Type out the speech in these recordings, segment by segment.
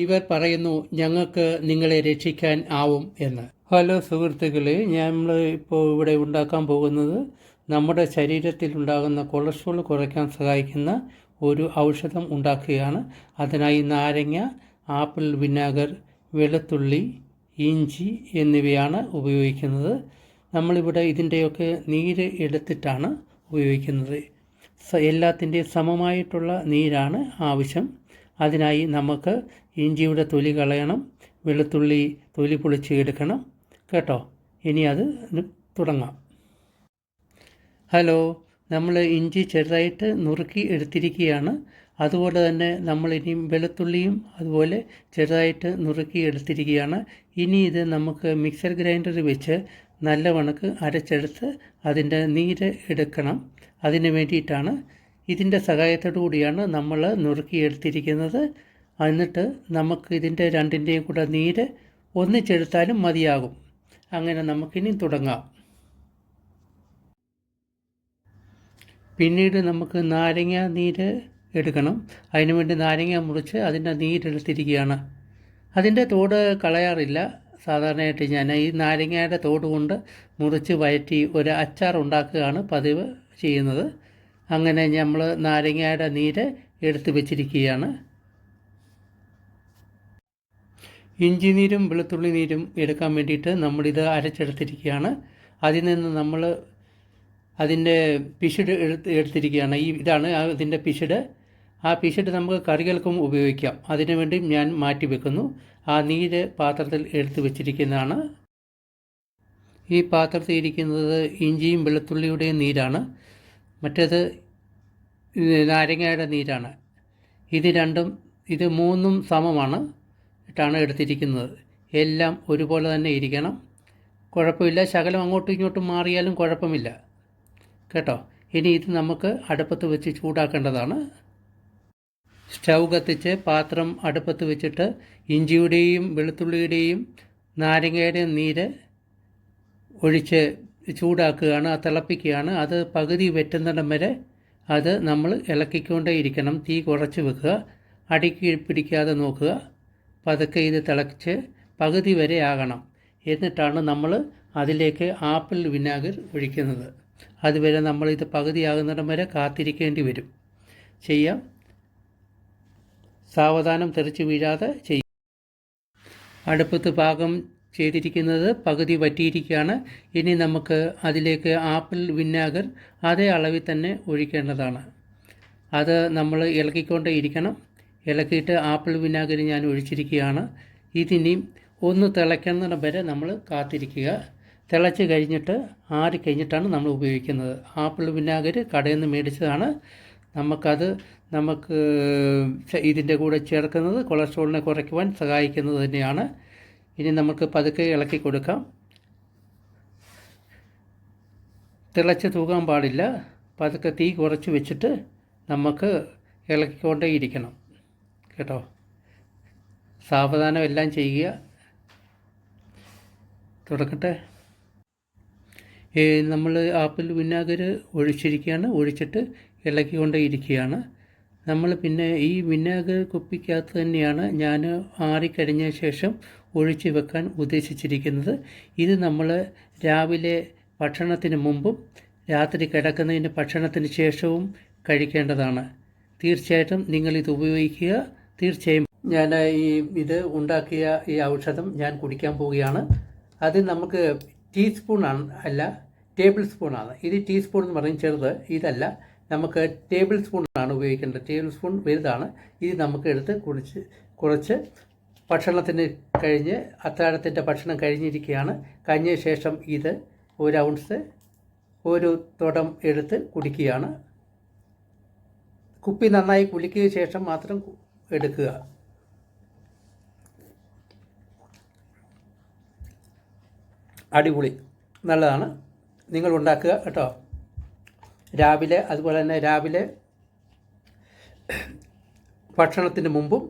ഇവർ പറയുന്നു ഞങ്ങൾക്ക് നിങ്ങളെ രക്ഷിക്കാൻ ആവും എന്ന്. ഹലോ സുഹൃത്തുക്കളെ, നമ്മൾ ഇപ്പോൾ ഇവിടെ ഉണ്ടാക്കാൻ പോകുന്നത് നമ്മുടെ ശരീരത്തിലുണ്ടാകുന്ന കൊളസ്ട്രോൾ കുറയ്ക്കാൻ സഹായിക്കുന്ന ഒരു ഔഷധം ഉണ്ടാക്കുകയാണ്. അതിനായി നാരങ്ങ, ആപ്പിൾ വിനാഗർ, വെളുത്തുള്ളി, ഇഞ്ചി എന്നിവയാണ് ഉപയോഗിക്കുന്നത്. നമ്മളിവിടെ ഇതിൻ്റെയൊക്കെ നീര് എടുത്തിട്ടാണ് ഉപയോഗിക്കുന്നത്. എല്ലാത്തിൻ്റെയും സമമായിട്ടുള്ള നീരാണ് ആവശ്യം. അതിനായി നമുക്ക് ഇഞ്ചിയുടെ തൊലി കളയണം, വെളുത്തുള്ളി തൊലി പൊളിച്ച് എടുക്കണം കേട്ടോ. ഇനി അത് തുടങ്ങാം. ഹലോ, നമ്മൾ ഇഞ്ചി ചെറുതായിട്ട് നുറുക്കി എടുത്തിരിക്കുകയാണ്. അതുപോലെ തന്നെ നമ്മളിനി വെളുത്തുള്ളിയും അതുപോലെ ചെറുതായിട്ട് നുറുക്കി എടുത്തിരിക്കുകയാണ്. ഇനി ഇത് നമുക്ക് മിക്സർ ഗ്രൈൻഡറിൽ വെച്ച് നല്ല കണക്ക് അരച്ചെടുത്ത് അതിൻ്റെ നീര് എടുക്കണം. അതിന് വേണ്ടിയിട്ടാണ് ഇതിൻ്റെ സഹായത്തോടു കൂടിയാണ് നമ്മൾ നുറുക്കിയെടുത്തിരിക്കുന്നത്. എന്നിട്ട് നമുക്ക് ഇതിൻ്റെ രണ്ടിൻ്റെയും കൂടെ നീര് ഒന്നിച്ചെടുത്താലും മതിയാകും. അങ്ങനെ നമുക്കിനി തുടങ്ങാം. പിന്നീട് നമുക്ക് നാരങ്ങ നീര് എടുക്കണം. അതിനുവേണ്ടി നാരങ്ങ മുറിച്ച് അതിൻ്റെ നീരെടുത്തിരിക്കുകയാണ്. അതിൻ്റെ തോട് കളയാറില്ല. സാധാരണയായിട്ട് ഞാൻ ഈ നാരങ്ങയുടെ തോട് കൊണ്ട് മുറിച്ച് വയറ്റി ഒരു അച്ചാർ ഉണ്ടാക്കുകയാണ് പതിവ് ചെയ്യുന്നത്. അങ്ങനെ നമ്മൾ നാരങ്ങയുടെ നീര് എടുത്ത് വെച്ചിരിക്കുകയാണ്. ഇഞ്ചി നീരും വെളുത്തുള്ളി നീരും എടുക്കാൻ വേണ്ടിയിട്ട് നമ്മളിത് അരച്ചെടുത്തിരിക്കുകയാണ്. അതിൽ നിന്ന് നമ്മൾ അതിൻ്റെ പിശുട് എടുത്തിരിക്കുകയാണ്. ഇതാണ് അതിൻ്റെ പിശുട്. ആ പിശുട് നമുക്ക് കറികൾക്കും ഉപയോഗിക്കാം. അതിനു വേണ്ടി ഞാൻ മാറ്റി വെക്കുന്നു. ആ നീര് പാത്രത്തിൽ എടുത്ത് വെച്ചിരിക്കുന്നതാണ്. ഈ പാത്രത്തിൽ ഇരിക്കുന്നത് ഇഞ്ചിയും വെളുത്തുള്ളിയുടെയും നീരാണ്. മറ്റേത് നാരങ്ങയുടെ നീരാണ്. ഇത് മൂന്നും സമമാണ് ഇട്ടാണ് എടുത്തിരിക്കുന്നത്. എല്ലാം ഒരുപോലെ തന്നെ ഇരിക്കണം. കുഴപ്പമില്ല, ശകലം അങ്ങോട്ടും ഇങ്ങോട്ടും മാറിയാലും കുഴപ്പമില്ല കേട്ടോ. ഇനി ഇത് നമുക്ക് അടുപ്പത്ത് വെച്ച് ചൂടാക്കേണ്ടതാണ്. സ്റ്റൗ കത്തിച്ച് പാത്രം അടുപ്പത്ത് വെച്ചിട്ട് ഇഞ്ചിയുടെയും വെളുത്തുള്ളിയുടെയും നാരങ്ങയുടെയും നീര് ഒഴിച്ച് ചൂടാക്കുകയാണ്, തിളപ്പിക്കുകയാണ്. അത് പകുതി വറ്റുന്നിടം വരെ അത് നമ്മൾ ഇളക്കിക്കൊണ്ടേ ഇരിക്കണം. തീ കുറച്ച് വെക്കുക, അടിക്ക് പിടിക്കാതെ നോക്കുക. പതുക്കെ ഇത് തിളച്ച് പകുതി വരെ ആകണം. എന്നിട്ടാണ് നമ്മൾ അതിലേക്ക് ആപ്പിൾ വിനാഗർ ഒഴിക്കുന്നത്. അതുവരെ നമ്മളിത് പകുതിയാകുന്നിടം വരെ കാത്തിരിക്കേണ്ടി വരും. ചെയ്യാം, സാവധാനം തെറിച്ച് വീഴാതെ ചെയ്യും. അടുപ്പത്ത് പാകം ചെയ്തിരിക്കുന്നത് പകുതി വറ്റിയിരിക്കുകയാണ്. ഇനി നമുക്ക് അതിലേക്ക് ആപ്പിൾ വിനാഗർ അതേ അളവിൽ തന്നെ ഒഴിക്കേണ്ടതാണ്. അത് നമ്മൾ ഇളക്കിക്കൊണ്ടേ ഇരിക്കണം. ഇളക്കിയിട്ട് ആപ്പിൾ വിനാഗർ ഞാൻ ഒഴിച്ചിരിക്കുകയാണ്. ഇതിനി ഒന്ന് തിളയ്ക്കുന്നിടം വരെ നമ്മൾ കാത്തിരിക്കുക. തിളച്ച് കഴിഞ്ഞിട്ട് ആറിക്കഴിഞ്ഞിട്ടാണ് നമ്മൾ ഉപയോഗിക്കുന്നത്. ആപ്പിൾ വിനാഗർ കടയിൽ നിന്ന് മേടിച്ചതാണ്. നമുക്ക് ഇതിൻ്റെ കൂടെ ചേർക്കുന്നത് കൊളസ്ട്രോളിനെ കുറയ്ക്കുവാൻ സഹായിക്കുന്നത് തന്നെയാണ്. ഇനി നമുക്ക് പതുക്കെ ഇളക്കി കൊടുക്കാം. തിളച്ച് തൂകാൻ പാടില്ല. പതുക്കെ തീ കുറച്ച് വെച്ചിട്ട് നമുക്ക് ഇളക്കിക്കൊണ്ടേ ഇരിക്കണം കേട്ടോ. സാവധാനം എല്ലാം ചെയ്യുക. തുടക്കട്ടെ. നമ്മൾ ആപ്പിൾ വിനാഗർ ഒഴിച്ചിട്ട് ഇളക്കിക്കൊണ്ടേ ഇരിക്കുകയാണ്. നമ്മൾ പിന്നെ ഈ വിനാഗർ കുപ്പിക്കകത്ത് തന്നെയാണ് ഞാൻ ആറിക്കഴിഞ്ഞ ശേഷം ഒഴിച്ച് വെക്കാൻ ഉദ്ദേശിച്ചിരിക്കുന്നത്. ഇത് നമ്മൾ രാവിലെ ഭക്ഷണത്തിന് മുമ്പും രാത്രി കിടക്കുന്നതിന് ഭക്ഷണത്തിന് ശേഷവും കഴിക്കേണ്ടതാണ്. തീർച്ചയായിട്ടും നിങ്ങളിത് ഉപയോഗിക്കുക. തീർച്ചയായും ഞാൻ ഇത് ഉണ്ടാക്കിയ ഈ ഔഷധം ഞാൻ കുടിക്കാൻ പോവുകയാണ്. അത് നമുക്ക് ടീസ്പൂണാണ് അല്ല, ടേബിൾ സ്പൂണാണ്. ഇത് ടീസ്പൂൺ എന്ന് പറയും ചെറുത്, ഇതല്ല. നമുക്ക് ടേബിൾ സ്പൂണാണ് ഉപയോഗിക്കേണ്ടത്. ടേബിൾ സ്പൂൺ വലുതാണ്. ഇത് നമുക്ക് എടുത്ത് കുറച്ച് ഭക്ഷണത്തിന് കഴിഞ്ഞ് അത്താഴത്തിൻ്റെ ഭക്ഷണം കഴിഞ്ഞിരിക്കുകയാണ്. കഴിഞ്ഞ ശേഷം ഇത് 1 ഔൺസ് ഒരു തുടം എടുത്ത് കുടിക്കുകയാണ്. കുപ്പി നന്നായി കുലുക്കിയ ശേഷം മാത്രം എടുക്കുക. അടിപൊളി, നല്ലതാണ്. നിങ്ങൾ ഉണ്ടാക്കുക കേട്ടോ. അതുപോലെ തന്നെ രാവിലെ ഭക്ഷണത്തിന് മുമ്പും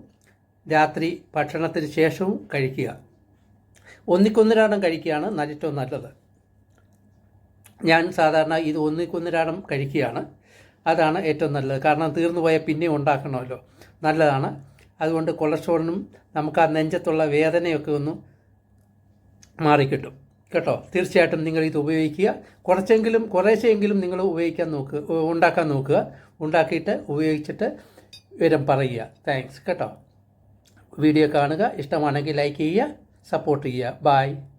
രാത്രി ഭക്ഷണത്തിന് ശേഷവും കഴിക്കുക. ഒന്നിക്കൊന്നിരാടം കഴിക്കുകയാണ് ഏറ്റവും നല്ലത്. ഞാൻ സാധാരണ ഇത് ഒന്നിക്കൊന്നിരാടം കഴിക്കുകയാണ്. അതാണ് ഏറ്റവും നല്ലത്. കാരണം തീർന്നു പോയാൽ പിന്നെ ഉണ്ടാക്കണമല്ലോ. നല്ലതാണ്. അതുകൊണ്ട് കൊളസ്ട്രോളിനും നമുക്ക് ആ നെഞ്ചത്തുള്ള വേദനയൊക്കെ ഒന്ന് മാറിക്കിട്ടും കേട്ടോ. തീർച്ചയായിട്ടും നിങ്ങൾ ഇത് ഉപയോഗിക്കുക. കുറേശ്ശെയെങ്കിലും നിങ്ങൾ ഉണ്ടാക്കാൻ നോക്കുക. ഉണ്ടാക്കിയിട്ട് ഉപയോഗിച്ചിട്ട് വിവരം പറയുക. താങ്ക്സ് കേട്ടോ. വീഡിയോ കാണുക, ഇഷ്ടമാണെങ്കിൽ ലൈക്ക് ചെയ്യുക, സപ്പോർട്ട് ചെയ്യുക. ബായ്.